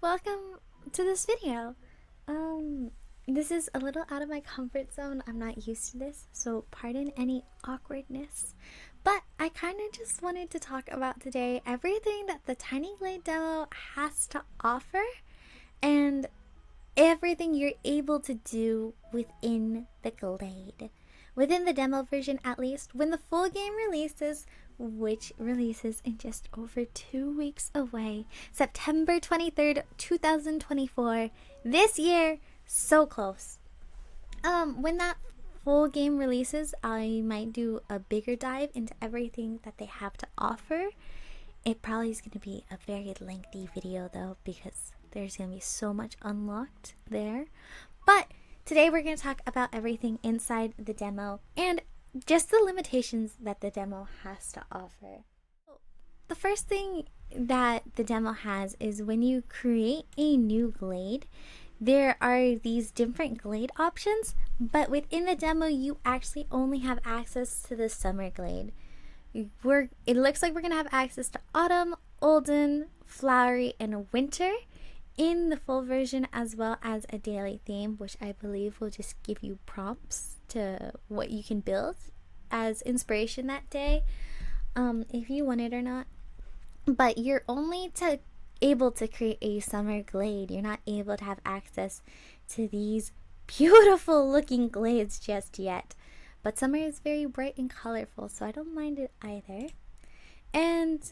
welcome to this video. This is a little out of my comfort zone. I'm not used to this, so pardon any awkwardness. But I kind of just wanted to talk about today everything that the Tiny Glade demo has to offer and everything you're able to do within the Glade. Within the demo version, at least. When the full game releases, which releases in just over 2 weeks away, September 23rd, 2024, this year, so close. When that full game releases, I might do a bigger dive into everything that they have to offer. It probably is going to be a very lengthy video though, because there's going to be so much unlocked there. But today we're going to talk about everything inside the demo and just the limitations that the demo has to offer. The first thing that the demo has is when you create a new glade, there are these different glade options, but within the demo you actually only have access to the summer glade. It looks like we're going to have access to autumn, olden, flowery, and winter in the full version, as well as a daily theme, which I believe will just give you prompts to what you can build as inspiration that day, if you want it or not. But you're only able to create a summer glade. You're not able to have access to these beautiful looking glades just yet. But summer is very bright and colorful, so I don't mind it either. And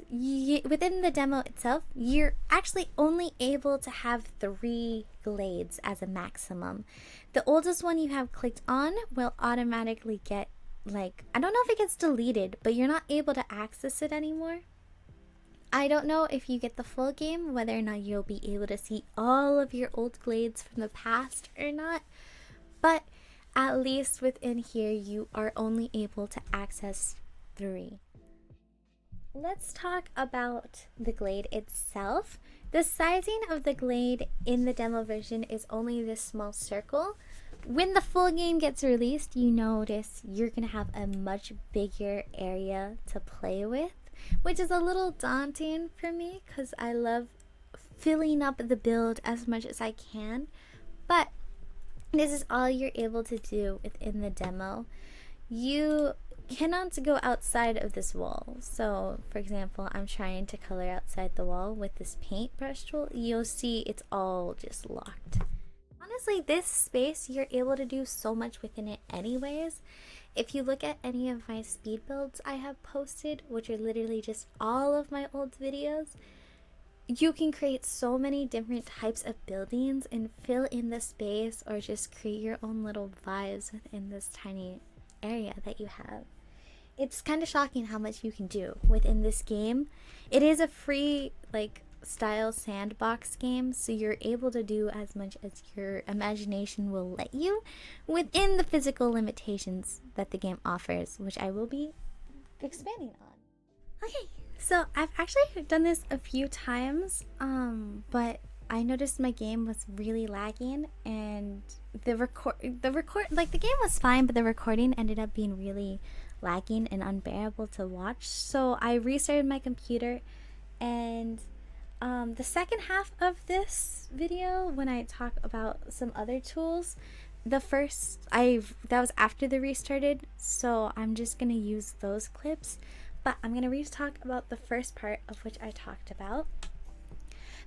within the demo itself, you're actually only able to have 3 glades as a maximum. The oldest one you have clicked on will automatically get, like, I don't know if it gets deleted, but you're not able to access it anymore. I don't know if you get the full game, whether or not you'll be able to see all of your old glades from the past or not. But at least within here, you are only able to access 3. Let's talk about the glade itself. The sizing of the glade in the demo version is only this small circle. When the full game gets released, you notice you're going to have a much bigger area to play with, which is a little daunting for me because I love filling up the build as much as I can. But this is all you're able to do within the demo. You cannot go outside of this wall. So for example, I'm trying to color outside the wall with this paintbrush tool. You'll see it's all just locked. Honestly, this space, you're able to do so much within it anyways. If you look at any of my speed builds I have posted, which are literally just all of my old videos, you can create so many different types of buildings and fill in the space or just create your own little vibes within this tiny area that you have. It's kind of shocking how much you can do within this game. It is a free style sandbox game, so you're able to do as much as your imagination will let you within the physical limitations that the game offers, which I will be expanding on. Okay, so I've actually done this a few times, but I noticed my game was really lagging, and the game was fine, but the recording ended up being really lagging and unbearable to watch. So I restarted my computer, and the second half of this video, when I talk about some other tools, that was after the restarted, so I'm just gonna use those clips. But I'm gonna talk about the first part of which I talked about.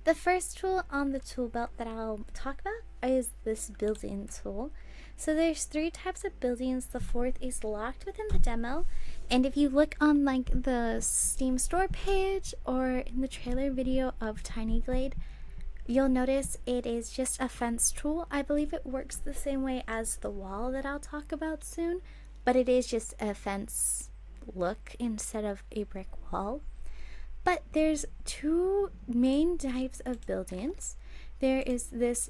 The first tool on the tool belt that I'll talk about is this building tool. So there's 3 types of buildings. The 4th is locked within the demo, and if you look on the Steam store page or in the trailer video of Tiny Glade, you'll notice it is just a fence tool. I believe it works the same way as the wall that I'll talk about soon, but it is just a fence look instead of a brick wall. But there's 2 main types of buildings. There is this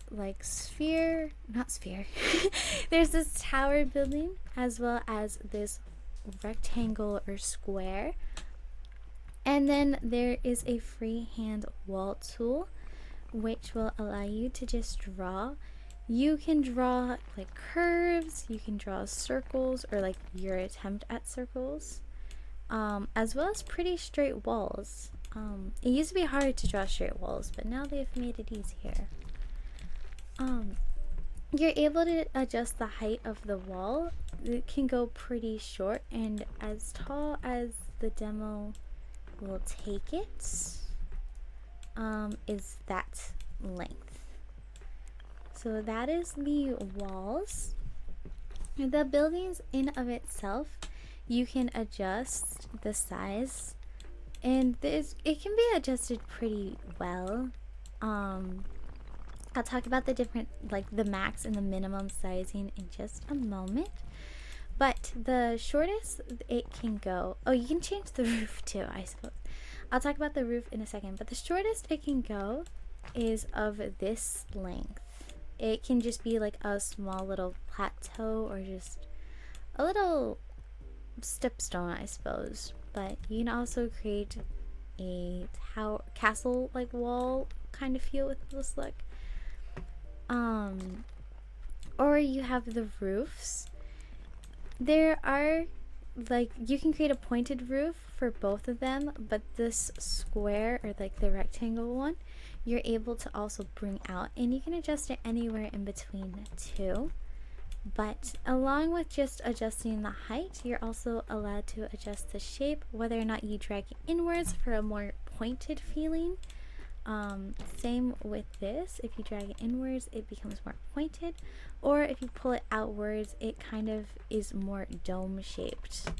there's this tower building, as well as this rectangle or square. And then there is a freehand wall tool, which will allow you to just draw. You can draw curves, you can draw circles, or your attempt at circles, as well as pretty straight walls. It used to be hard to draw straight walls, but now they've made it easier. You're able to adjust the height of the wall. It can go pretty short and as tall as the demo will take it, is that length. So that is the walls. The buildings in of itself, you can adjust the size, and it can be adjusted pretty well. I'll talk about the different, like the max and the minimum sizing in just a moment. But the shortest it can go, oh, you can change the roof too, I suppose. I'll talk about the roof in a second, but the shortest it can go is of this length. It can just be like a small little plateau or just a little stepstone, I suppose. But you can also create a castle like wall kind of feel with this look. Or you have the roofs. There are, like, you can create a pointed roof for both of them, but this square, or like the rectangle one, you're able to also bring out, and you can adjust it anywhere in between the two. But along with just adjusting the height, you're also allowed to adjust the shape, whether or not you drag it inwards for a more pointed feeling. Same with this. If you drag it inwards, it becomes more pointed, or if you pull it outwards, it kind of is more dome shaped.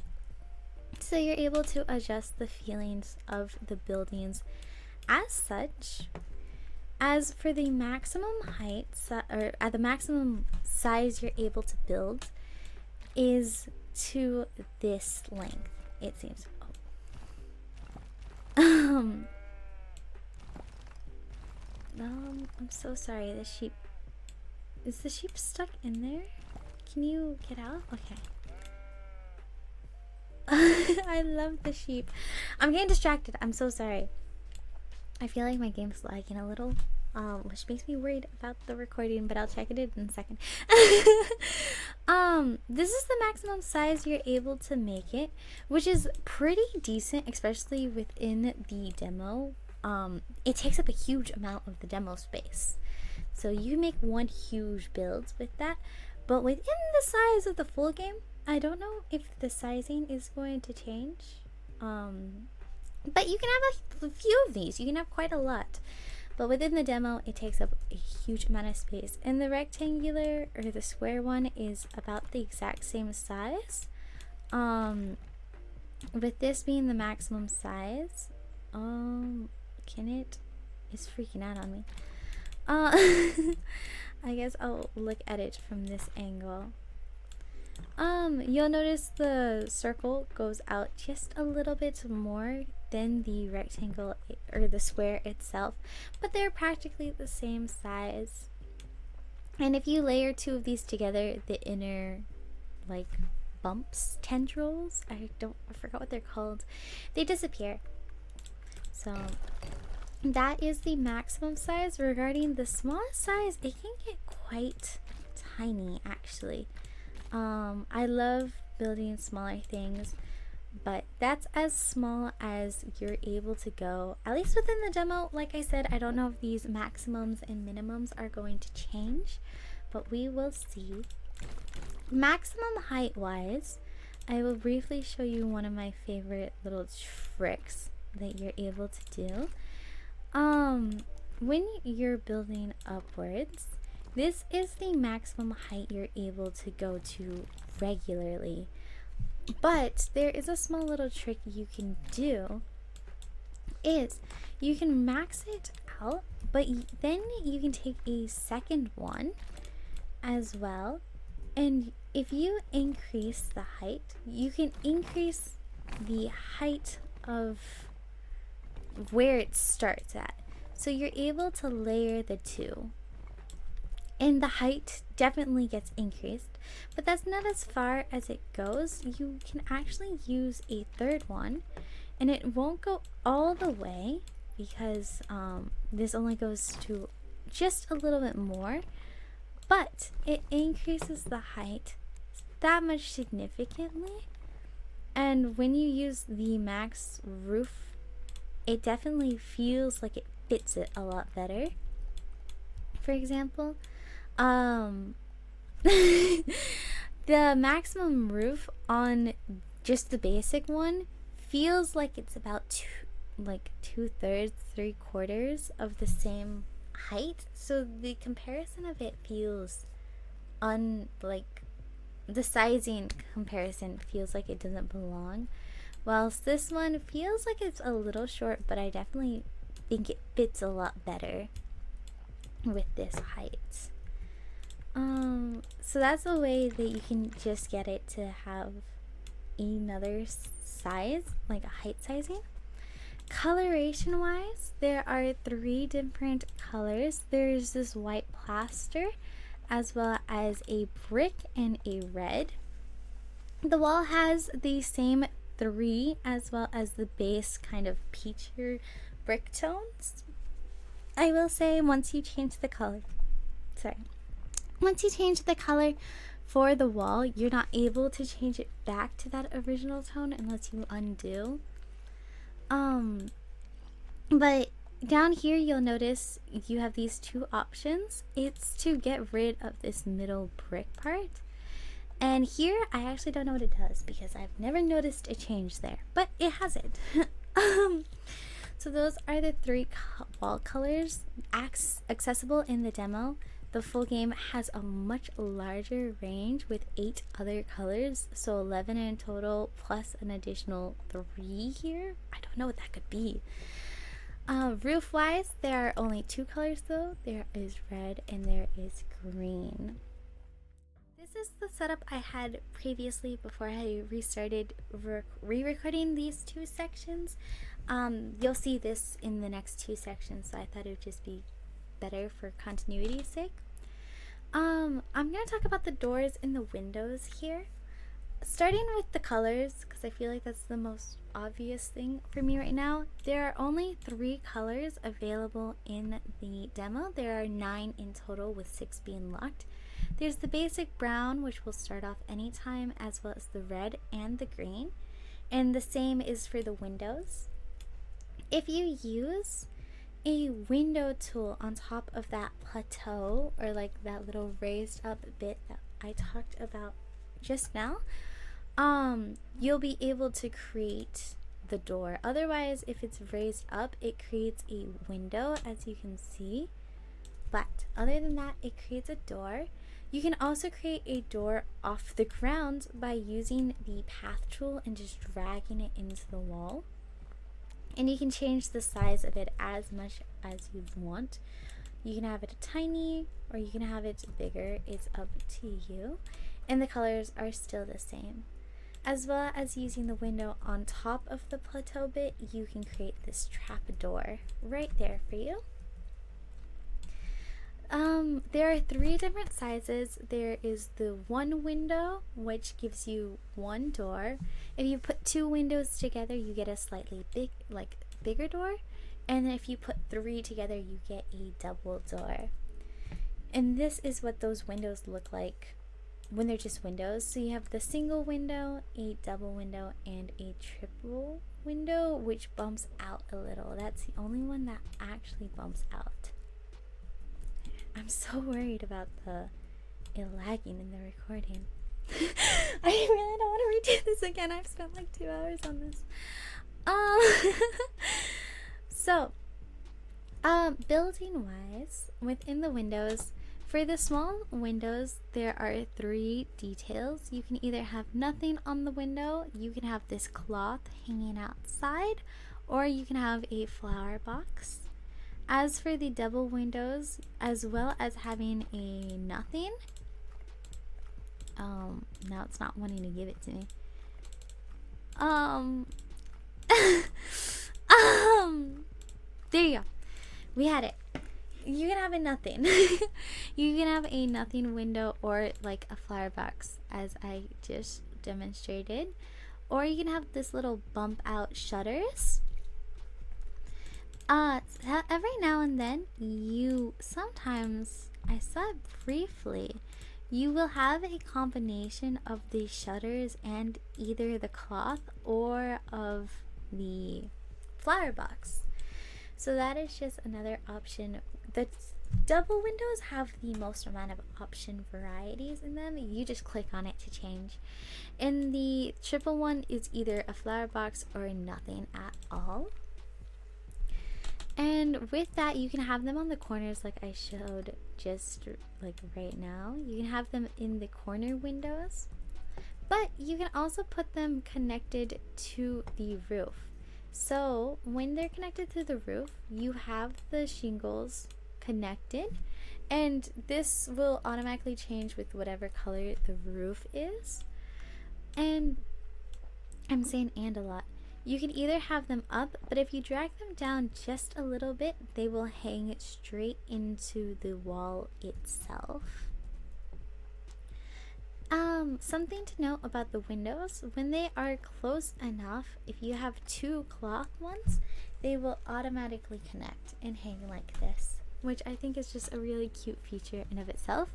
So you're able to adjust the feelings of the buildings as such. As for the maximum height, or at the maximum size you're able to build, is to this length, it seems. I'm so sorry. The sheep. Is the sheep stuck in there? Can you get out? Okay. I love the sheep. I'm getting distracted. I'm so sorry. I feel like my game's lagging a little, which makes me worried about the recording, but I'll check it in a second. This is the maximum size you're able to make it, which is pretty decent, especially within the demo. It takes up a huge amount of the demo space, so you make one huge build with that. But within the size of the full game, I don't know if the sizing is going to change. But you can have a few of these. You can have quite a lot. But within the demo, it takes up a huge amount of space. And the rectangular, or the square one, is about the exact same size. With this being the maximum size, it's freaking out on me. I guess I'll look at it from this angle. You'll notice the circle goes out just a little bit more than the rectangle or the square itself, but they're practically the same size. And if you layer two of these together, the inner, like, bumps, tendrils, I forgot what they're called, they disappear. So that is the maximum size. Regarding the smallest size, it can get quite tiny, actually. I love building smaller things, but that's as small as you're able to go, at least within the demo. Like I said, I don't know if these maximums and minimums are going to change, but we will see. Maximum height wise, I will briefly show you one of my favorite little tricks that you're able to do. When you're building upwards, this is the maximum height you're able to go to regularly. But there is a small little trick you can do, is you can max it out, but then you can take a second one as well. And if you increase the height, you can increase the height of where it starts at. So you're able to layer the two. And the height definitely gets increased, but that's not as far as it goes. You can actually use a third one, and it won't go all the way because this only goes to just a little bit more, but it increases the height that much significantly. And when you use the max roof it definitely feels like it fits it a lot better. For example, um, the maximum roof on just the basic one feels like it's about two-thirds, three-quarters of the same height. So the comparison of it feels like the sizing comparison feels like it doesn't belong. Whilst this one feels like it's a little short, but I definitely think it fits a lot better with this height. So that's a way that you can just get it to have another size, like a height sizing. Coloration wise, there are 3 different colors. There's this white plaster, as well as a brick and a red. The wall has the same 3, as well as the base kind of peachier brick tones. I will say once you change the color for the wall, you're not able to change it back to that original tone unless you undo. But down here you'll notice you have these 2 options. It's to get rid of this middle brick part. And here I actually don't know what it does because I've never noticed a change there, but it has it. So those are the 3 wall colors accessible in the demo. The full game has a much larger range with 8 other colors, so 11 in total plus an additional 3 here. I don't know what that could be. Roof wise, there are only 2 colors though. There is red and there is green. This is the setup I had previously before I restarted re-recording these 2 sections. You'll see this in the next 2 sections, so I thought it would just be better for continuity's sake. I'm gonna talk about the doors and the windows here, starting with the colors because I feel like that's the most obvious thing for me right now. There are only 3 colors available in the demo. There are 9 in total, with 6 being locked. There's the basic brown, which will start off anytime, as well as the red and the green, and the same is for the windows. If you use a window tool on top of that plateau, or like that little raised up bit that I talked about just now, you'll be able to create the door. Otherwise, if it's raised up, it creates a window, as you can see, but other than that, it creates a door. You can also create a door off the ground by using the path tool and just dragging it into the wall. And you can change the size of it as much as you want. You can have it tiny or you can have it bigger. It's up to you. And the colors are still the same. As well as using the window on top of the plateau bit, you can create this trap door right there for you. There are 3 different sizes. There is the 1 window, which gives you 1 door. If you put 2 windows together, you get a slightly bigger door. And then if you put 3 together, you get a double door. And this is what those windows look like when they're just windows. So you have the single window, a double window, and a triple window, which bumps out a little. That's the only one that actually bumps out. I'm so worried about it lagging in the recording. I really don't want to redo this again. I've spent like 2 hours on this. So, building wise, within the windows, for the small windows, there are 3 details. You can either have nothing on the window, you can have this cloth hanging outside, or you can have a flower box. As for the double windows, as well as having a nothing, now it's not wanting to give it to me. There you go. We had it. You can have a nothing. You can have a nothing window or like a flower box, as I just demonstrated. Or you can have this little bump out shutters. Every now and then, I saw it briefly, you will have a combination of the shutters and either the cloth or of the flower box. So that is just another option. The double windows have the most amount of option varieties in them. You just click on it to change. And the triple one is either a flower box or nothing at all. And with that, you can have them on the corners like I showed just like right now. You can have them in the corner windows, but you can also put them connected to the roof. So when they're connected to the roof, you have the shingles connected, and this will automatically change with whatever color the roof is. And I'm saying and a lot. You can either have them up, but if you drag them down just a little bit, they will hang straight into the wall itself. Something to note about the windows, when they are close enough, if you have two cloth ones, they will automatically connect and hang like this, which I think is just a really cute feature in of itself.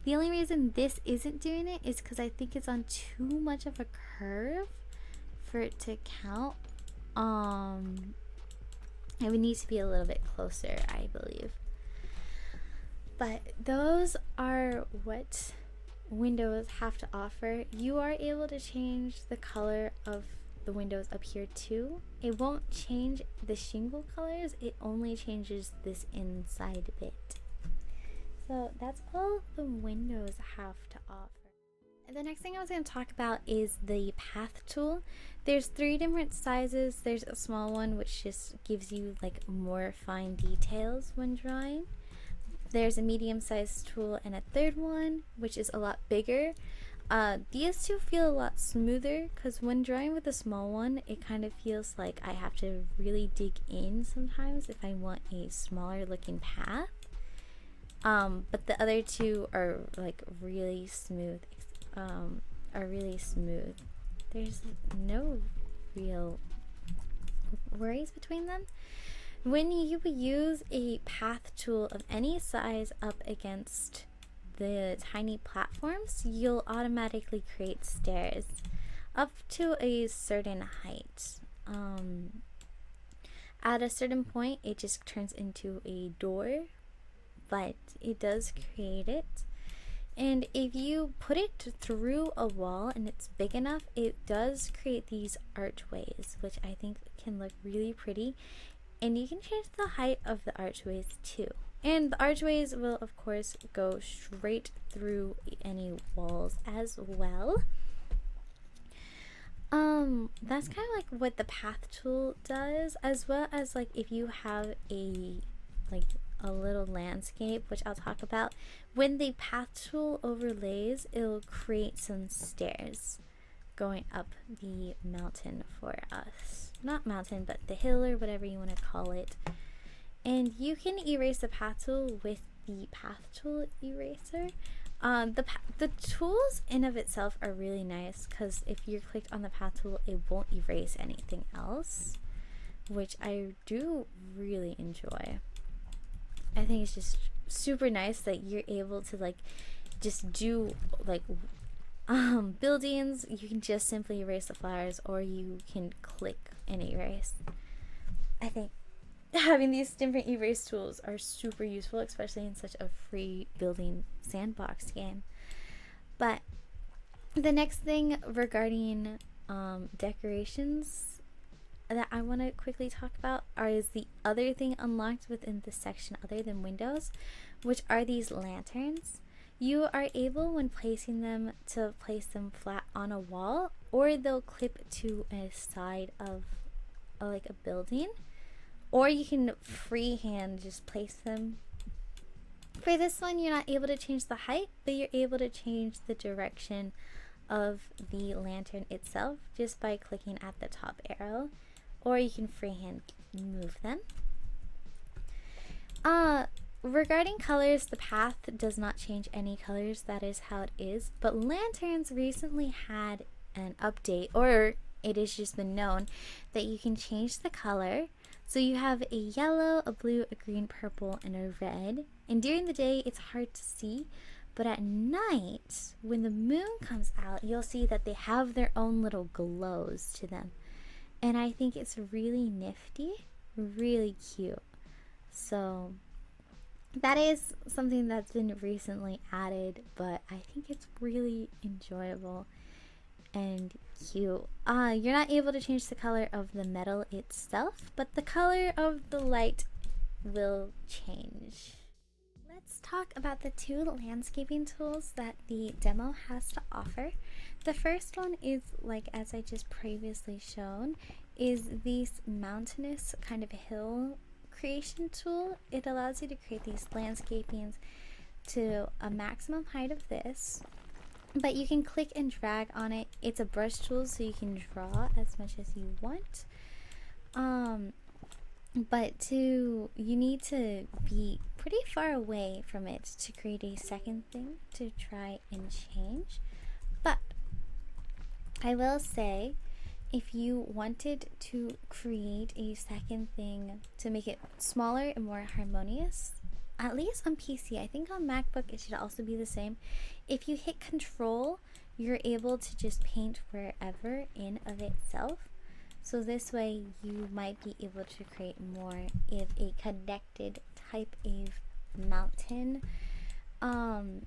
The only reason this isn't doing it is because I think it's on too much of a curve for it to count. It would need to be a little bit closer, I believe. But those are what windows have to offer. You are able to change the color of the windows up here too. It won't change the shingle colors, it only changes this inside bit. So that's all the windows have to offer. The next thing I was going to talk about is the path tool. There's 3 different sizes. There's a small one which just gives you like more fine details when drawing. There's a medium-sized tool and a third one which is a lot bigger. These two feel a lot smoother because when drawing with the small one, it kind of feels like I have to really dig in sometimes if I want a smaller looking path. But the other two are like really smooth. There's no real worries between them. When you use a path tool of any size up against the tiny platforms, you'll automatically create stairs up to a certain height. At a certain point, it just turns into a door, but it does create it. And if you put it through a wall and it's big enough, it does create these archways, which I think can look really pretty. And you can change the height of the archways too. And the archways will of course go straight through any walls as well. That's kind of like what the path tool does, as well as like if you have a little landscape, which I'll talk about. When the path tool overlays, it'll create some stairs going up the mountain for us. Not mountain, but the hill or whatever you want to call it. And you can erase the path tool with the path tool eraser. The tools in of itself are really nice because if you're clicked on the path tool, it won't erase anything else, which I do really enjoy. I think it's just super nice that you're able to like just do like buildings. You can just simply erase the flowers, or you can click and erase. I think having these different erase tools are super useful, especially in such a free building sandbox game. But the next thing regarding decorations that I want to quickly talk about is the other thing unlocked within this section other than windows, which are these lanterns. You are able, when placing them, to place them flat on a wall, or they'll clip to a side of like a building, or you can freehand just place them. For this one, you're not able to change the height, but you're able to change the direction of the lantern itself just by clicking at the top arrow, or you can freehand move them. Regarding colors, the path does not change any colors. That is how it is. But lanterns recently had an update, or it has just been known that you can change the color. So you have a yellow, a blue, a green, purple, and a red. And during the day, it's hard to see. But at night, when the moon comes out, you'll see that they have their own little glows to them. and I think it's really nifty, really cute. So that is something that's been recently added, but I think it's really enjoyable and cute. You're not able to change the color of the metal itself, but the color of the light will change. Let's talk about the two landscaping tools that the demo has to offer. The first one is, like as I just previously shown, is this mountainous kind of hill creation tool. It allows you to create these landscapings to a maximum height of this, but you can click and drag on it. It's a brush tool, so you can draw as much as you want. But you need to be pretty far away from it to create a second thing to try and change. But I will say, if you wanted to create a second thing to make it smaller and more harmonious, at least on PC, I think on MacBook it should also be the same. If you hit Control, you're able to just paint wherever in of itself. So this way you might be able to create more of a connected type of mountain and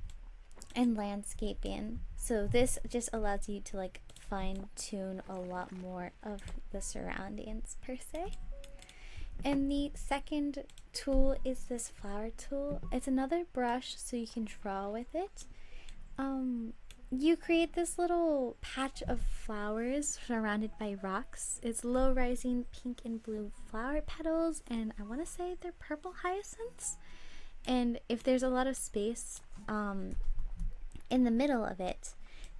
landscaping. So this just allows you to like fine tune a lot more of the surroundings per se. And the second tool is this flower tool. It's another brush, so you can draw with it. You create this little patch of flowers surrounded by rocks. It's low rising pink and blue flower petals, and I want to say they're purple hyacinths. And if there's a lot of space in the middle of it,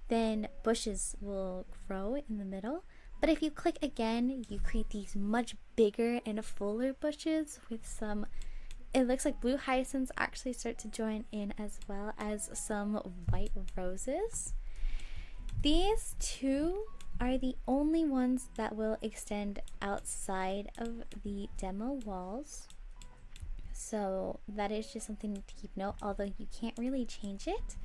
then bushes will grow in the middle. But if you click again, you create these much bigger and fuller bushes with some, it looks like blue hyacinths actually start to join in, as well as some white roses. These two are the only ones that will extend outside of the demo walls. So that is just something to keep note, although you can't really change it.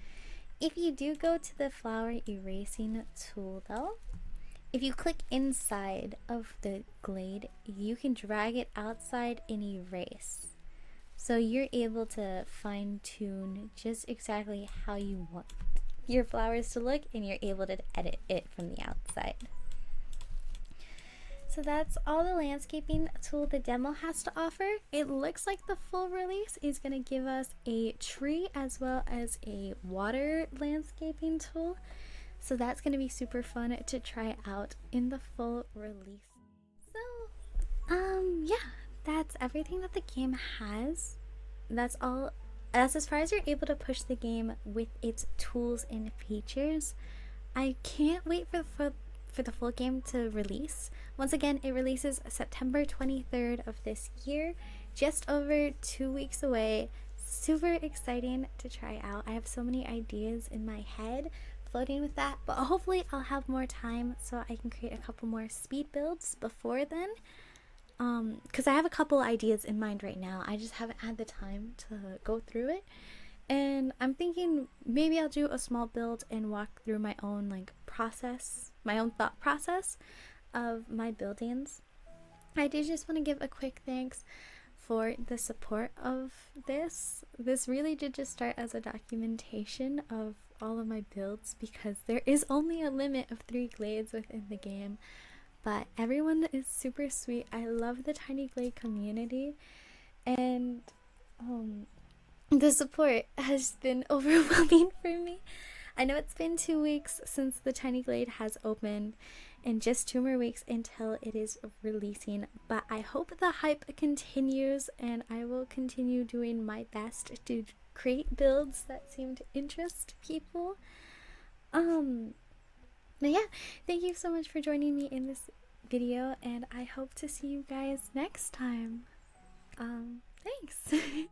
If you do go to the flower erasing tool though, if you click inside of the Glade, you can drag it outside and erase. So you're able to fine tune just exactly how you want your flowers to look, and you're able to edit it from the outside. So that's all the landscaping tool the demo has to offer. It looks like the full release is going to give us a tree as well as a water landscaping tool. So that's going to be super fun to try out in the full release. So, yeah, that's everything that the game has. That's all. That's as far as you're able to push the game with its tools and features. I can't wait for the full game to release. Once again, it releases September 23rd of this year, just over 2 weeks away. Super exciting to try out. I have so many ideas in my head floating with that, but hopefully I'll have more time so I can create a couple more speed builds before then. Because I have a couple ideas in mind right now. I just haven't had the time to go through it. And I'm thinking maybe I'll do a small build and walk through my own process, my own thought process of my buildings. I do just want to give a quick thanks for the support of this. This really did just start as a documentation of all of my builds, because there is only a limit of 3 glades within the game. But everyone is super sweet. I love the Tiny Glade community, and the support has been overwhelming for me. I know it's been 2 weeks since the Tiny Glade has opened, and just 2 more weeks until it is releasing, but I hope the hype continues, and I will continue doing my best to create builds that seem to interest people. But yeah, thank you so much for joining me in this video, and I hope to see you guys next time. Thanks.